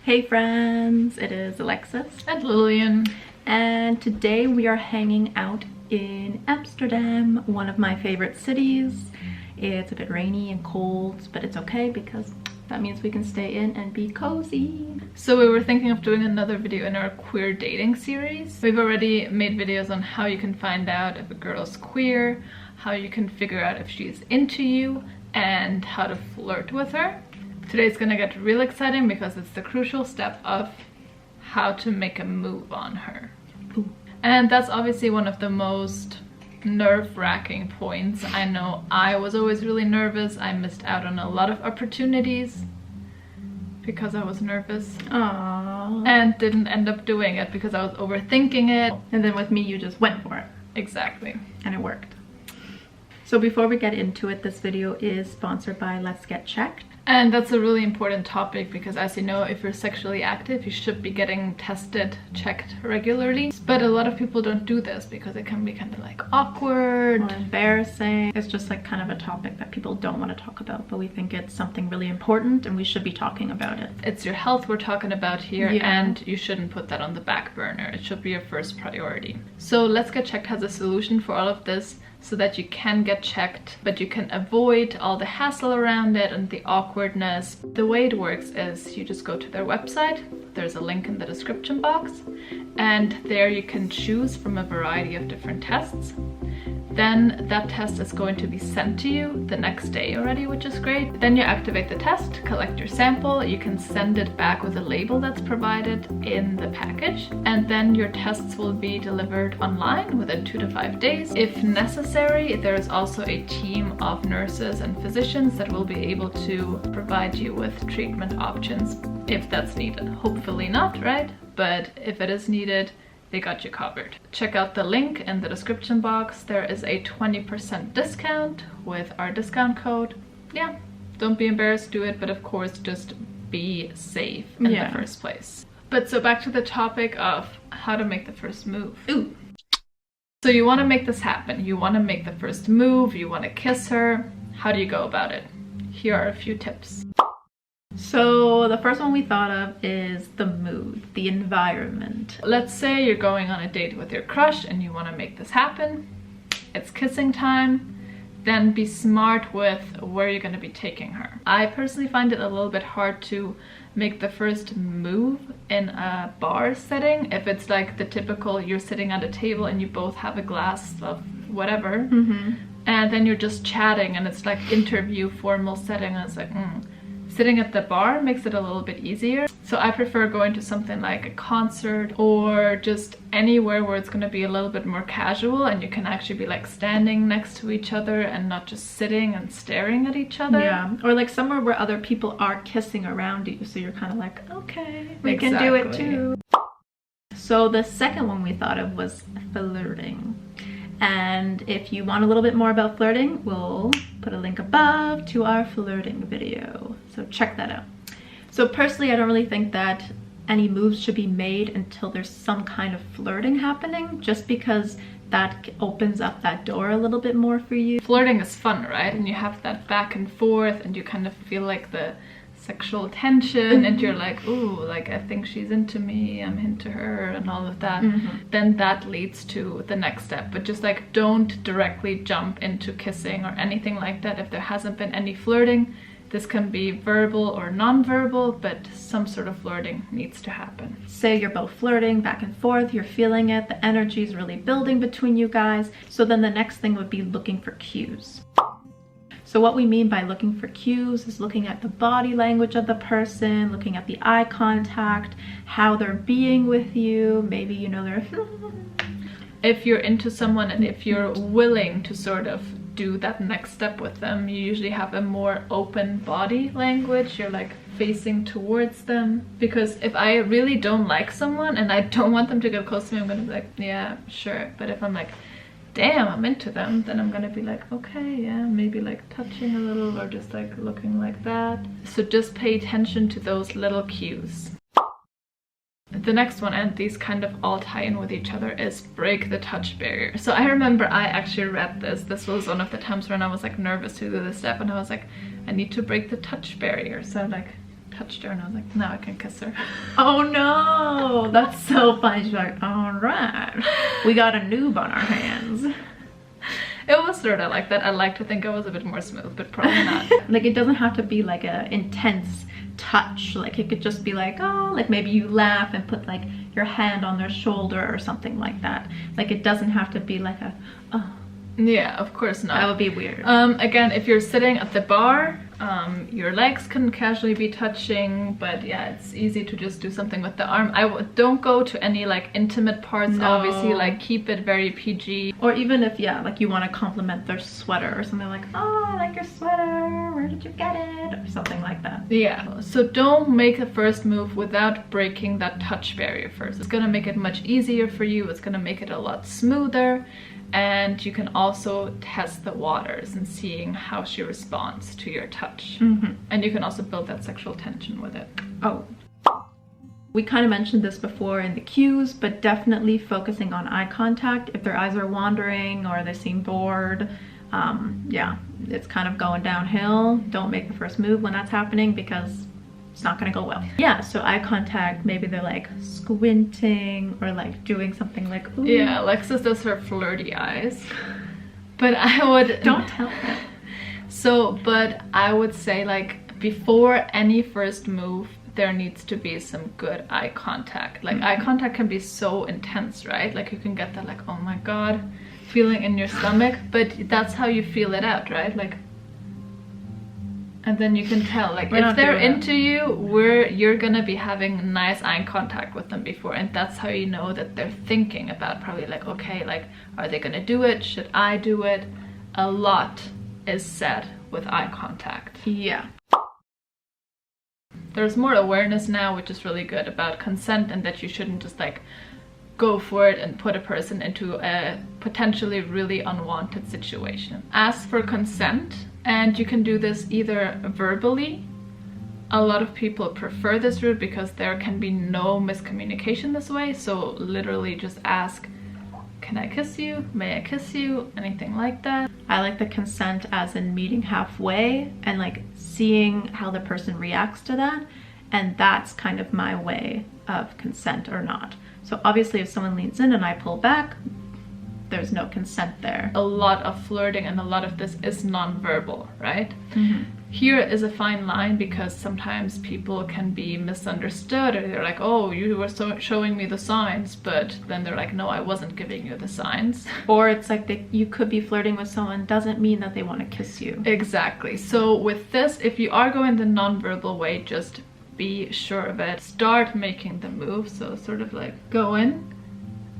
Hey friends, it is Alexis and Lilian, and today we are hanging out in Amsterdam, one of my favorite cities. It's a bit rainy and cold, but it's okay because that means we can stay in and be cozy. So we were thinking of doing another video in our queer dating series. We've already made videos on how you can find out if a girl's queer, how you can figure out if she's into you, and how to flirt with her. Today's gonna get real exciting because it's the crucial step of how to make a move on her. Ooh. And that's obviously one of the most nerve-wracking points. I know I was always really nervous. I missed out on a lot of opportunities because I was nervous. Aww. And didn't end up doing it because I was overthinking it. And then with me, you just went for it. Exactly. And it worked. So before we get into it, this video is sponsored by Let's Get Checked. And that's a really important topic because, as you know, if you're sexually active, you should be getting tested, checked regularly. But a lot of people don't do this because it can be kind of like awkward or embarrassing. It's just like kind of a topic that people don't want to talk about, but we think it's something really important and we should be talking about it. It's your health we're talking about here, yeah. And you shouldn't put that on the back burner. It should be your first priority. So Let's Get Checked has a solution for all of this, so that you can get checked, but you can avoid all the hassle around it and the awkwardness. The way it works is you just go to their website. There's a link in the description box, and there you can choose from a variety of different tests. Then that test is going to be sent to you the next day already, which is great. Then you activate the test, collect your sample, you can send it back with a label that's provided in the package, and then your tests will be delivered online within 2 to 5 days. If necessary, there is also a team of nurses and physicians that will be able to provide you with treatment options if that's needed. Hopefully not, right? But if it is needed, they got you covered. Check out the link in the description box. There is a 20% discount with our discount code. Yeah, don't be embarrassed, do it, but of course just be safe in the first place. But so back to the topic of how to make the first move. Ooh. So you want to make this happen. You want to make the first move, you want to kiss her. How do you go about it? Here are a few tips. So the first one we thought of is the mood, the environment. Let's say you're going on a date with your crush and you want to make this happen. It's kissing time. Then be smart with where you're going to be taking her. I personally find it a little bit hard to make the first move in a bar setting. If it's like the typical, you're sitting at a table and you both have a glass of whatever, and then you're just chatting and it's like interview, formal setting, and it's like, Sitting at the bar makes it a little bit easier. So I prefer going to something like a concert or just anywhere where it's going to be a little bit more casual and you can actually be like standing next to each other and not just sitting and staring at each other. Yeah, or like somewhere where other people are kissing around you, so you're kind of like, okay, we can do it too. So the second one we thought of was flirting. And if you want a little bit more about flirting, we'll put a link above to our flirting video. So check that out. So personally, I don't really think that any moves should be made until there's some kind of flirting happening, just because that opens up that door a little bit more for you. Flirting is fun, right? And you have that back and forth and you kind of feel like the sexual tension and you're like, ooh, like I think she's into me, I'm into her, and all of that. Then that leads to the next step. But just like don't directly jump into kissing or anything like that if there hasn't been any flirting. This can be verbal or non-verbal, but some sort of flirting needs to happen. Say you're both flirting back and forth, you're feeling it, the energy is really building between you guys. So then the next thing would be looking for cues. So what we mean by looking for cues is looking at the body language of the person, looking at the eye contact, how they're being with you. Maybe, you know, they're... If you're into someone and if you're willing to sort of do that next step with them, you usually have a more open body language. You're like facing towards them. Because if I really don't like someone and I don't want them to get close to me, I'm gonna be like, yeah, sure. But if I'm like, damn, I'm into them, then I'm gonna be like, okay, yeah, maybe like touching a little or just like looking like that. So just pay attention to those little cues. The next one, and these kind of all tie in with each other, is break the touch barrier. So I remember I actually read this. This was one of the times when I was like nervous to do this step, and I was like, I need to break the touch barrier. So I'm like, touched her and I was like, now I can kiss her. Oh no, that's so funny. She's like, all right, we got a noob on our hands. It was sort of like that. I like to think I was a bit more smooth, but probably not. Like, it doesn't have to be like a intense touch. Like, it could just be like, oh, like maybe you laugh and put like your hand on their shoulder or something like that. Like, it doesn't have to be like a, oh. Yeah, of course not. That would be weird. Again, if you're sitting at the bar, your legs can casually be touching, but yeah, it's easy to just do something with the arm. Don't go to any like intimate parts. No. Obviously, like keep it very PG. Or even if, yeah, like you want to compliment their sweater or something, like, oh, I like your sweater, where did you get it, or something like that. Yeah, so don't make a first move without breaking that touch barrier first. It's gonna make it much easier for you. It's gonna make it a lot smoother. And you can also test the waters and seeing how she responds to your touch. And you can also build that sexual tension with it. Oh, we kind of mentioned this before in the cues, but definitely focusing on eye contact. If their eyes are wandering or they seem bored, yeah, it's kind of going downhill. Don't make the first move when that's happening, because it's not gonna go well. Yeah, so eye contact, maybe they're like squinting or like doing something like, ooh. Yeah, Alexis does her flirty eyes. But I would... Don't tell them. So, but I would say like before any first move, there needs to be some good eye contact. Like eye contact can be so intense, right? Like you can get that like, oh my God, feeling in your stomach, but that's how you feel it out, right? Like, and then you can tell, like, if they're into you, you're gonna be having nice eye contact with them before, and that's how you know that they're thinking about probably like, okay, like, are they gonna do it? Should I do it? A lot is said with eye contact. Yeah. There's more awareness now, which is really good, about consent, and that you shouldn't just like go for it and put a person into a potentially really unwanted situation. Ask for consent. And you can do this either verbally. A lot of people prefer this route because there can be no miscommunication this way. So literally just ask, can I kiss you? May I kiss you? Anything like that. I like the consent as in meeting halfway and like seeing how the person reacts to that. And that's kind of my way of consent or not. So obviously if someone leans in and I pull back, there's no consent there. A lot of flirting and a lot of this is non-verbal, right? Here is a fine line, because sometimes people can be misunderstood, or they're like, oh, you were showing me the signs, but then they're like, no, I wasn't giving you the signs. Or it's like you could be flirting with someone, doesn't mean that they want to kiss you. Exactly. So with this, if you are going the non-verbal way, just be sure of it. Start making the move, so sort of like go in.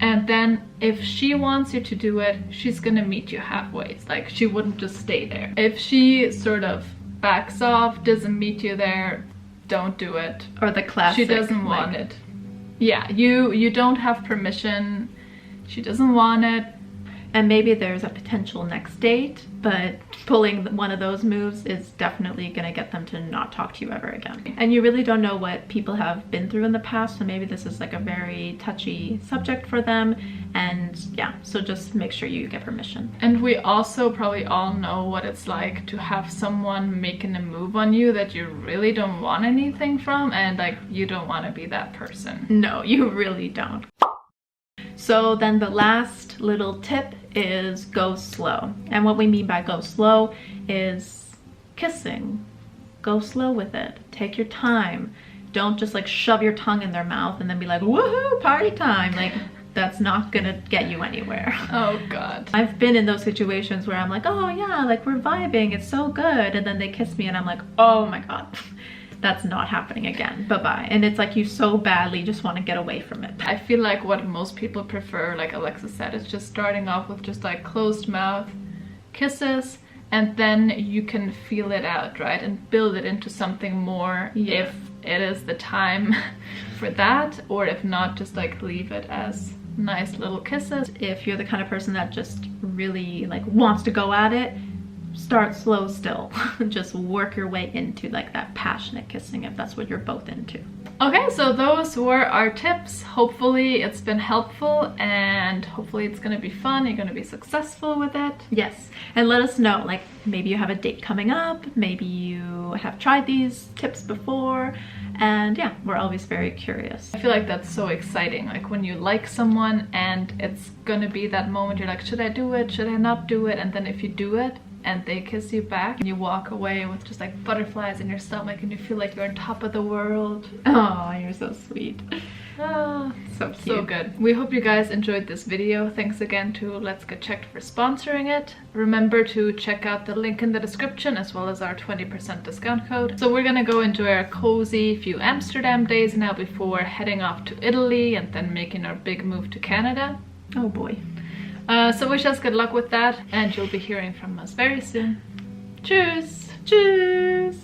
And then if she wants you to do it, she's gonna meet you halfway. Like, she wouldn't just stay there. If she sort of backs off, doesn't meet you there, don't do it. Or the classic, she doesn't want it. Yeah, you don't have permission. She doesn't want it. And maybe there's a potential next date, but pulling one of those moves is definitely gonna get them to not talk to you ever again. And you really don't know what people have been through in the past, so maybe this is like a very touchy subject for them. And yeah, so just make sure you get permission. And we also probably all know what it's like to have someone making a move on you that you really don't want anything from, and like you don't want to be that person. No, you really don't. So then the last little tip is go slow. And what we mean by go slow is kissing. Go slow with it. Take your time. Don't just like shove your tongue in their mouth and then be like, woohoo, party time. Like, that's not gonna get you anywhere. Oh God. I've been in those situations where I'm like, oh yeah, like we're vibing, it's so good. And then they kiss me and I'm like, oh my God. That's not happening again. Bye-bye. And it's like you so badly just want to get away from it. I feel like what most people prefer, like Alexis said, is just starting off with just like closed mouth kisses, and then you can feel it out, right? And build it into something more if it is the time for that, or if not, just like leave it as nice little kisses. If you're the kind of person that just really like wants to go at it, start slow still. Just work your way into like that passionate kissing if that's what you're both into. Okay, so those were our tips. Hopefully it's been helpful and hopefully it's gonna be fun. You're gonna be successful with it. Yes, and let us know, like maybe you have a date coming up, maybe you have tried these tips before, and yeah, we're always very curious. I feel like that's so exciting, like when you like someone and it's gonna be that moment you're like, should I do it, should I not do it? And then if you do it and they kiss you back and you walk away with just like butterflies in your stomach and you feel like you're on top of the world. Oh, you're so sweet. Ah, so cute. So good. We hope you guys enjoyed this video. Thanks again to Let's Get Checked for sponsoring it. Remember to check out the link in the description as well as our 20% discount code. So we're gonna go enjoy our cozy few Amsterdam days now before heading off to Italy and then making our big move to Canada. Oh boy. So wish us good luck with that and you'll be hearing from us very soon. Tschüss! Tschüss!